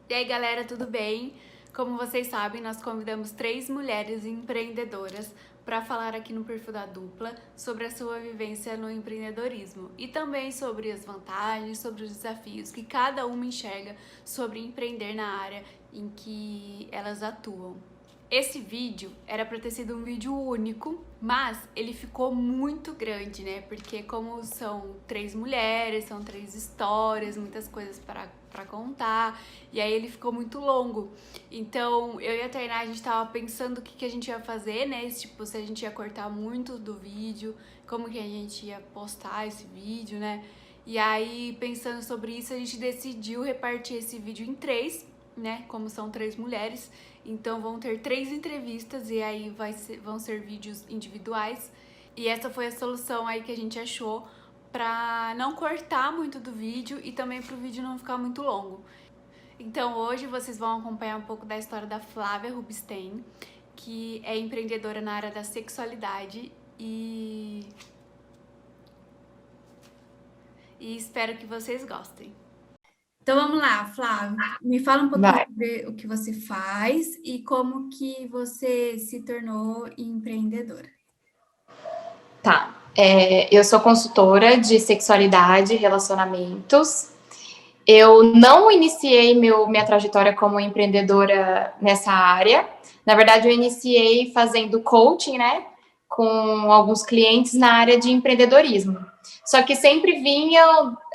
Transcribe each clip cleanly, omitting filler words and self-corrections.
E aí, galera, tudo bem? Como vocês sabem, nós convidamos 3 mulheres empreendedoras para falar aqui no Perfil da Dupla sobre a sua vivência no empreendedorismo e também sobre as vantagens, sobre os desafios que cada uma enxerga sobre empreender na área em que elas atuam. Esse vídeo era para ter sido um vídeo único, mas ele ficou muito grande, né? Porque como são 3 mulheres, são 3 histórias, muitas coisas para contar, e aí ele ficou muito longo. Então, eu e a Tainá, a gente tava pensando o que a gente ia fazer, né? Tipo, se a gente ia cortar muito do vídeo, como que a gente ia postar esse vídeo, né? E aí, pensando sobre isso, a gente decidiu repartir esse vídeo em 3, né? Como são 3 mulheres, então vão ter 3 entrevistas e aí vão ser vídeos individuais. E essa foi a solução aí que a gente achou pra não cortar muito do vídeo e também pro vídeo não ficar muito longo. Então hoje vocês vão acompanhar um pouco da história da Flávia Rubinstein, que é empreendedora na área da sexualidade e espero que vocês gostem. Então vamos lá, Flávia. Me fala um pouquinho Vai. sobre o que você faz e como que você se tornou empreendedora. Tá. Eu sou consultora de sexualidade e relacionamentos. Eu não iniciei minha trajetória como empreendedora nessa área. Na verdade, eu iniciei fazendo coaching, né? Com alguns clientes na área de empreendedorismo. Só que sempre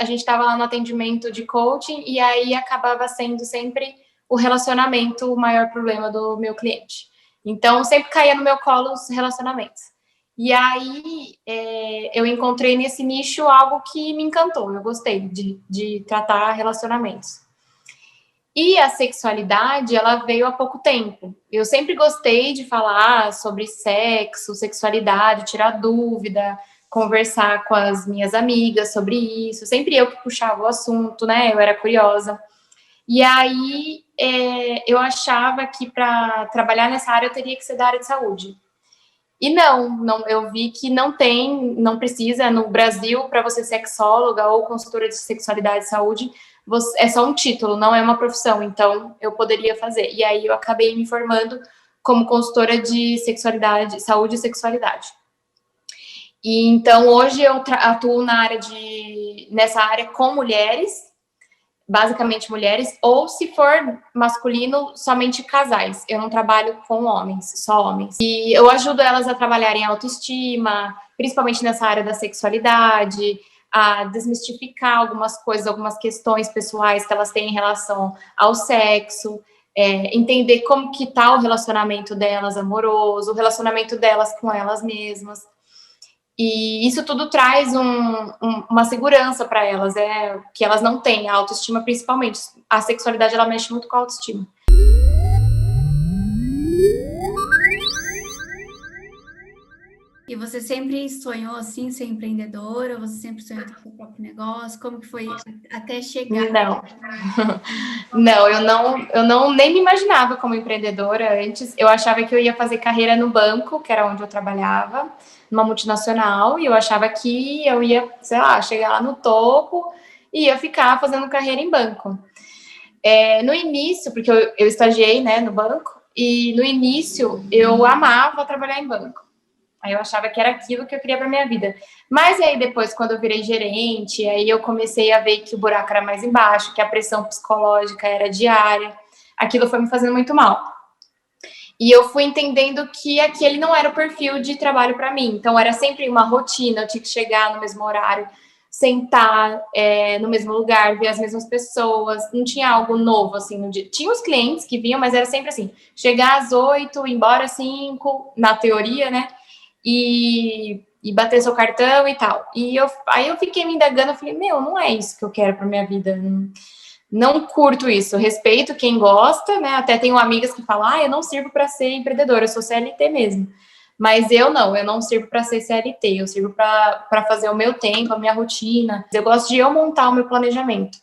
a gente estava lá no atendimento de coaching e aí acabava sendo sempre o relacionamento o maior problema do meu cliente. Então, sempre caía no meu colo os relacionamentos. E aí eu encontrei nesse nicho algo que me encantou. Eu gostei de tratar relacionamentos. E a sexualidade, ela veio há pouco tempo. Eu sempre gostei de falar sobre sexo, sexualidade, tirar dúvida, conversar com as minhas amigas sobre isso. Sempre eu que puxava o assunto, né? Eu era curiosa. E aí eu achava que para trabalhar nessa área eu teria que ser da área de saúde. E não, eu vi que não precisa no Brasil para você ser sexóloga ou consultora de sexualidade e saúde, é só um título, não é uma profissão, então eu poderia fazer. E aí eu acabei me formando como consultora de sexualidade, saúde e sexualidade. E então hoje eu atuo nessa área com mulheres, basicamente mulheres, ou se for masculino, somente casais. Eu não trabalho com homens, só homens. E eu ajudo elas a trabalharem a autoestima, principalmente nessa área da sexualidade, a desmistificar algumas coisas, algumas questões pessoais que elas têm em relação ao sexo, entender como que tá o relacionamento delas amoroso, o relacionamento delas com elas mesmas. E isso tudo traz uma segurança para elas, que elas não têm, a autoestima principalmente. A sexualidade, ela mexe muito com a autoestima. E você sempre sonhou assim ser empreendedora? Você sempre sonhou ter seu próprio negócio? Como que foi até chegar? Não, não, eu não nem me imaginava como empreendedora antes. Eu achava que eu ia fazer carreira no banco, que era onde eu trabalhava, numa multinacional, e eu achava que eu ia, sei lá, chegar lá no topo e ia ficar fazendo carreira em banco. No início, porque eu estagiei, né, no banco, e no início eu amava trabalhar em banco. Aí eu achava que era aquilo que eu queria para minha vida. Mas aí depois, quando eu virei gerente, aí eu comecei a ver que o buraco era mais embaixo, que a pressão psicológica era diária. Aquilo foi me fazendo muito mal. E eu fui entendendo que aquele não era o perfil de trabalho para mim. Então era sempre uma rotina, eu tinha que chegar no mesmo horário, sentar no mesmo lugar, ver as mesmas pessoas. Não tinha algo novo assim no dia. Tinha os clientes que vinham, mas era sempre assim: chegar às 8, ir embora às 5, na teoria, né? E bater seu cartão e tal. Aí eu fiquei me indagando, eu falei, meu, não é isso que eu quero para minha vida. Não curto isso. Respeito quem gosta, né? Até tenho amigas que falam, eu não sirvo para ser empreendedora, eu sou CLT mesmo. Mas eu não sirvo para ser CLT, eu sirvo para fazer o meu tempo, a minha rotina. Eu gosto de eu montar o meu planejamento.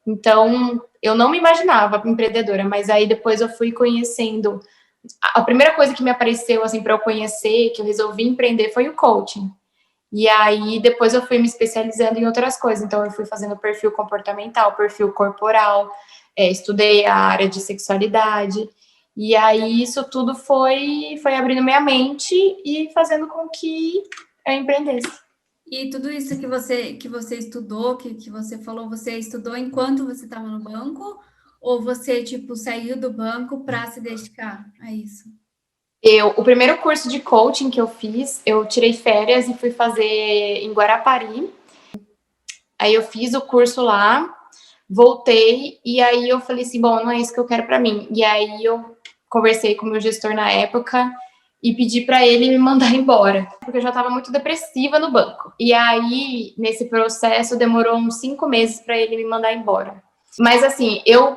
Então, eu não me imaginava empreendedora, mas aí depois eu fui conhecendo. A primeira coisa que me apareceu assim para eu conhecer, que eu resolvi empreender, foi o coaching. E aí depois eu fui me especializando em outras coisas. Então eu fui fazendo perfil comportamental, perfil corporal, estudei a área de sexualidade, e aí isso tudo foi abrindo minha mente e fazendo com que eu empreendesse. E tudo isso que você estudou, que você falou, você estudou enquanto você estava no banco? Ou você, tipo, saiu do banco para se dedicar a isso? O primeiro curso de coaching que eu fiz, eu tirei férias e fui fazer em Guarapari. Aí eu fiz o curso lá, voltei, e aí eu falei assim, bom, não é isso que eu quero para mim. E aí eu conversei com o meu gestor na época e pedi para ele me mandar embora, porque eu já estava muito depressiva no banco. E aí, nesse processo, demorou uns 5 meses para ele me mandar embora. Mas assim, eu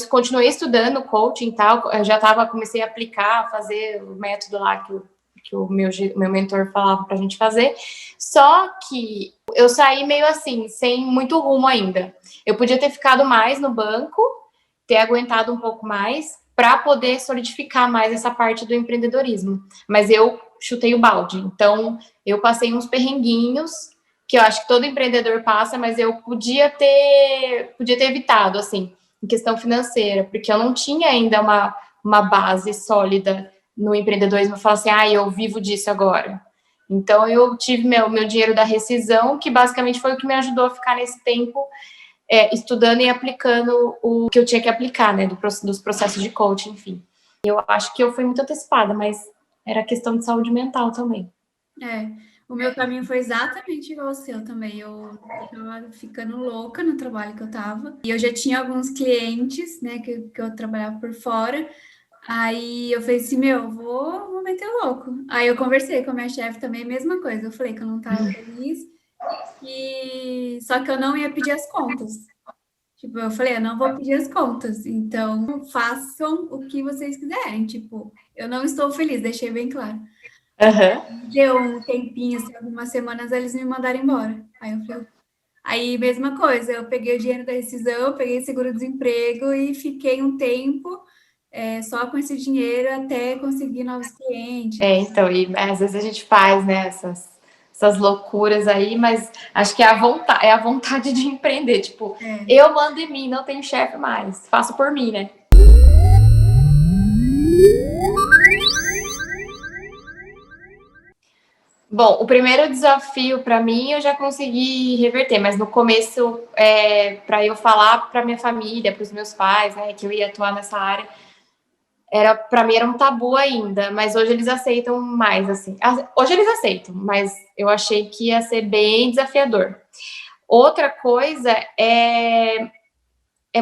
continuei estudando coaching e tal, eu já comecei a aplicar, fazer o método lá que o meu mentor falava pra gente fazer, só que eu saí meio assim, sem muito rumo ainda. Eu podia ter ficado mais no banco, ter aguentado um pouco mais, para poder solidificar mais essa parte do empreendedorismo. Mas eu chutei o balde. Então, eu passei uns perrenguinhos que eu acho que todo empreendedor passa, mas eu podia ter evitado, assim, em questão financeira, porque eu não tinha ainda uma base sólida no empreendedorismo. Eu falo assim, eu vivo disso agora. Então, eu tive meu dinheiro da rescisão, que basicamente foi o que me ajudou a ficar nesse tempo estudando e aplicando o que eu tinha que aplicar, né, dos processos de coaching, enfim. Eu acho que eu fui muito antecipada, mas era questão de saúde mental também. O meu caminho foi exatamente igual ao seu também. Eu tava ficando louca no trabalho que eu tava. E eu já tinha alguns clientes, né, que eu trabalhava por fora. Aí eu falei assim, vou meter o louco. Aí eu conversei com a minha chefe também, a mesma coisa. Eu falei que eu não tava feliz, só que eu não ia pedir as contas. Tipo, eu falei, eu não vou pedir as contas, então façam o que vocês quiserem. Tipo, eu não estou feliz, deixei bem claro. Deu um tempinho, assim, algumas semanas, eles me mandaram embora. Aí, mesma coisa, eu peguei o dinheiro da rescisão, peguei seguro-desemprego e fiquei um tempo só com esse dinheiro até conseguir novos clientes. Então, e às vezes a gente faz, né, essas loucuras aí, mas acho que é a vontade de empreender. Tipo, eu mando em mim, não tenho chefe mais, faço por mim, né? Bom, o primeiro desafio para mim eu já consegui reverter, mas no começo, para eu falar para minha família, para os meus pais, né, que eu ia atuar nessa área, para mim era um tabu ainda, mas hoje eles aceitam mais, assim. Hoje eles aceitam, mas eu achei que ia ser bem desafiador. Outra coisa é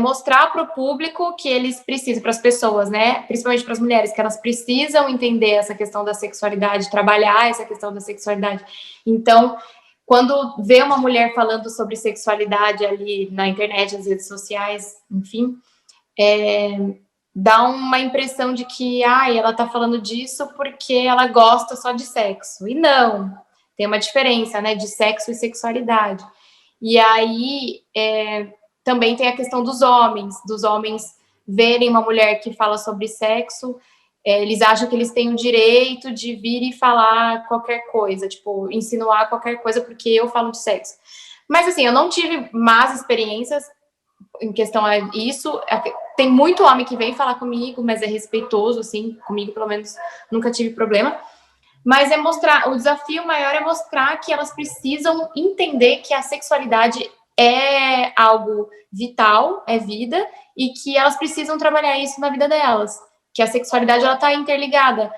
mostrar para o público que eles precisam, para as pessoas, né? Principalmente para as mulheres, que elas precisam entender essa questão da sexualidade, trabalhar essa questão da sexualidade. Então, quando vê uma mulher falando sobre sexualidade ali na internet, nas redes sociais, enfim, dá uma impressão de que ela tá falando disso porque ela gosta só de sexo. E não, tem uma diferença, né, de sexo e sexualidade. E aí também tem a questão dos homens verem uma mulher que fala sobre sexo, eles acham que eles têm o direito de vir e falar qualquer coisa, tipo, insinuar qualquer coisa porque eu falo de sexo. Mas assim, eu não tive más experiências em questão a isso. Tem muito homem que vem falar comigo, mas é respeitoso, assim, comigo pelo menos nunca tive problema. Mas o desafio maior é mostrar que elas precisam entender que a sexualidade é algo vital, é vida, e que elas precisam trabalhar isso na vida delas. Que a sexualidade, ela tá interligada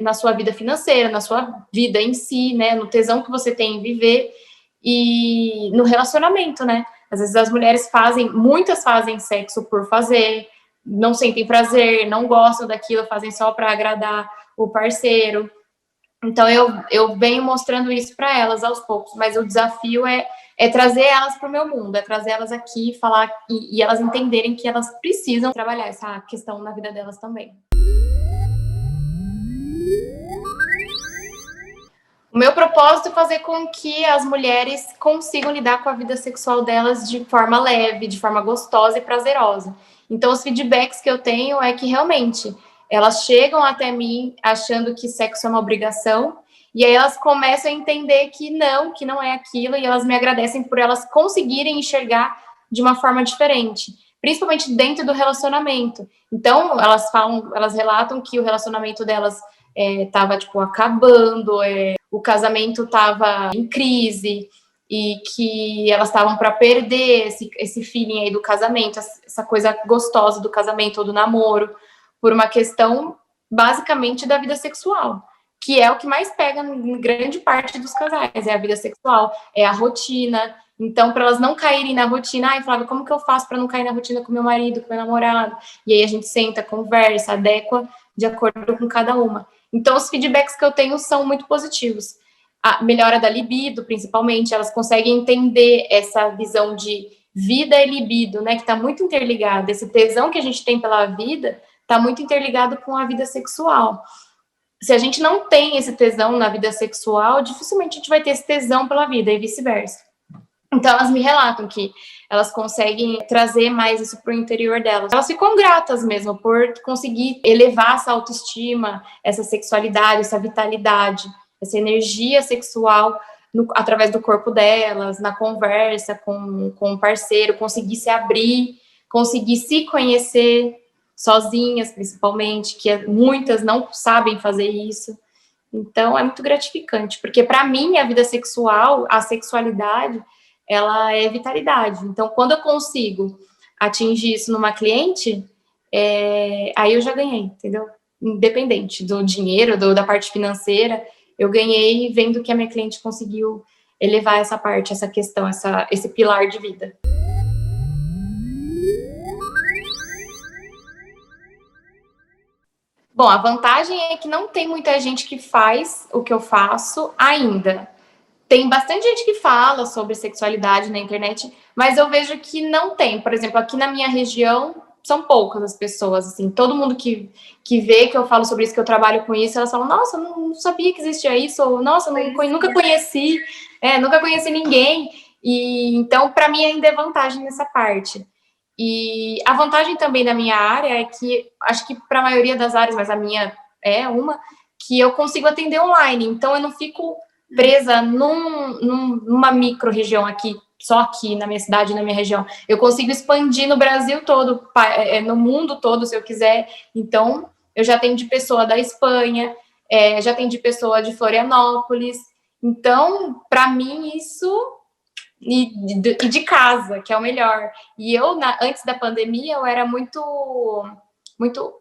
na sua vida financeira, na sua vida em si, né? No tesão que você tem em viver e no relacionamento, né? Às vezes as mulheres muitas fazem sexo por fazer, não sentem prazer, não gostam daquilo, fazem só para agradar o parceiro. Então, eu venho mostrando isso para elas aos poucos, mas o desafio é trazer elas para o meu mundo, é trazer elas aqui, falar e elas entenderem que elas precisam trabalhar essa questão na vida delas também. O meu propósito é fazer com que as mulheres consigam lidar com a vida sexual delas de forma leve, de forma gostosa e prazerosa. Então, os feedbacks que eu tenho é que realmente elas chegam até mim achando que sexo é uma obrigação, e aí elas começam a entender que não é aquilo, e elas me agradecem por elas conseguirem enxergar de uma forma diferente. principalmente dentro do relacionamento. Então, elas relatam que o relacionamento delas estava tipo acabando, o casamento estava em crise e que elas estavam para perder esse feeling aí do casamento, essa coisa gostosa do casamento ou do namoro, por uma questão basicamente da vida sexual, que é o que mais pega em grande parte dos casais, é a vida sexual, é a rotina. Então, para elas não caírem na rotina, ai, Flávia, como que eu faço para não cair na rotina com meu marido, com meu namorado? E aí a gente senta, conversa, adequa de acordo com cada uma. Então, os feedbacks que eu tenho são muito positivos. A melhora da libido, principalmente, elas conseguem entender essa visão de vida e libido, né, que está muito interligada. Esse tesão que a gente tem pela vida está muito interligado com a vida sexual. Se a gente não tem esse tesão na vida sexual, dificilmente a gente vai ter esse tesão pela vida e vice-versa. Então, elas me relatam que elas conseguem trazer mais isso para o interior delas. Elas ficam gratas mesmo por conseguir elevar essa autoestima, essa sexualidade, essa vitalidade, essa energia sexual através do corpo delas, na conversa com o parceiro, conseguir se abrir, conseguir se conhecer sozinhas, principalmente, que muitas não sabem fazer isso. Então, é muito gratificante, porque para mim, a vida sexual, a sexualidade, ela é vitalidade. Então, quando eu consigo atingir isso numa cliente, aí eu já ganhei, entendeu? Independente do dinheiro, da parte financeira, eu ganhei vendo que a minha cliente conseguiu elevar essa parte, essa questão, esse pilar de vida. Bom, a vantagem é que não tem muita gente que faz o que eu faço ainda. Tem bastante gente que fala sobre sexualidade na internet, mas eu vejo que não tem. Por exemplo, aqui na minha região, são poucas as pessoas, assim. Todo mundo que vê que eu falo sobre isso, que eu trabalho com isso, elas falam, nossa, não sabia que existia isso, ou nossa, nunca conheci, nunca conheci ninguém. E então, para mim, ainda é vantagem nessa parte. E a vantagem também da minha área é que, acho que para a maioria das áreas, mas a minha é uma, que eu consigo atender online. Então, eu não fico presa numa micro-região aqui, só aqui na minha cidade, na minha região. Eu consigo expandir no Brasil todo, no mundo todo, se eu quiser. Então, eu já tenho de pessoa da Espanha, já tenho de pessoa de Florianópolis. Então, para mim, isso... E de casa, que é o melhor. E eu, antes da pandemia, eu era muito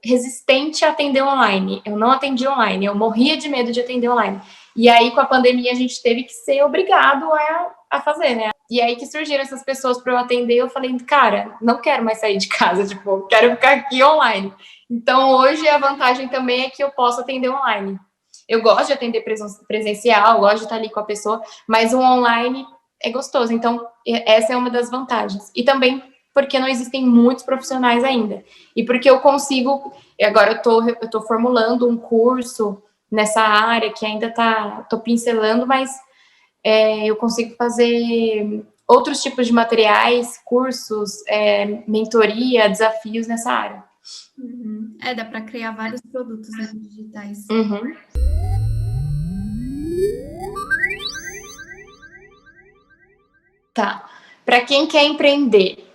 resistente a atender online. Eu não atendi online, eu morria de medo de atender online. E aí, com a pandemia, a gente teve que ser obrigado a fazer, né? E aí que surgiram essas pessoas para eu atender, eu falei, cara, não quero mais sair de casa, tipo, quero ficar aqui online. Então, hoje, a vantagem também é que eu posso atender online. Eu gosto de atender presencial, gosto de estar ali com a pessoa, mas o online é gostoso. Então, essa é uma das vantagens. E também porque não existem muitos profissionais ainda. E porque eu consigo... Agora eu tô formulando um curso nessa área que ainda tô pincelando, mas eu consigo fazer outros tipos de materiais, cursos, mentoria, desafios nessa área. Uhum. Dá para criar vários produtos, né, digitais. Uhum. Tá. Para quem quer empreender,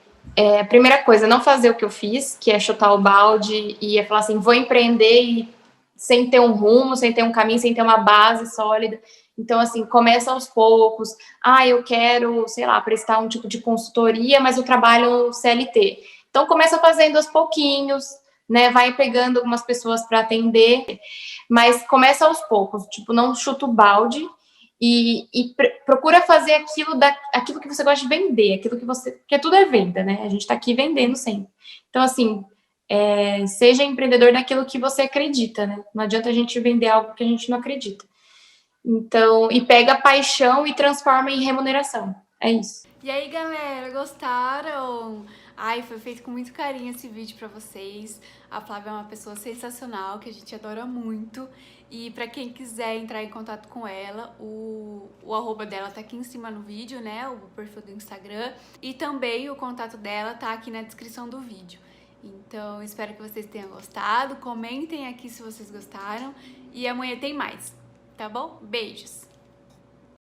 a primeira coisa, não fazer o que eu fiz, que é chutar o balde e falar assim, vou empreender e sem ter um rumo, sem ter um caminho, sem ter uma base sólida. Então, assim, começa aos poucos. Eu quero, sei lá, prestar um tipo de consultoria, mas eu trabalho CLT. Então, começa fazendo aos pouquinhos, né? Vai pegando algumas pessoas para atender, mas começa aos poucos. Tipo, não chuta o balde e procura fazer aquilo que você gosta de vender, aquilo que você... Porque tudo é venda, né? A gente está aqui vendendo sempre. Então, assim, seja empreendedor daquilo que você acredita, né? Não adianta a gente vender algo que a gente não acredita. Então, e pega a paixão e transforma em remuneração. É isso. E aí, galera, gostaram? Foi feito com muito carinho esse vídeo pra vocês. A Flávia é uma pessoa sensacional, que a gente adora muito. E pra quem quiser entrar em contato com ela, o arroba dela tá aqui em cima no vídeo, né? O perfil do Instagram. E também o contato dela tá aqui na descrição do vídeo. Então, espero que vocês tenham gostado. Comentem aqui se vocês gostaram. E amanhã tem mais, tá bom? Beijos!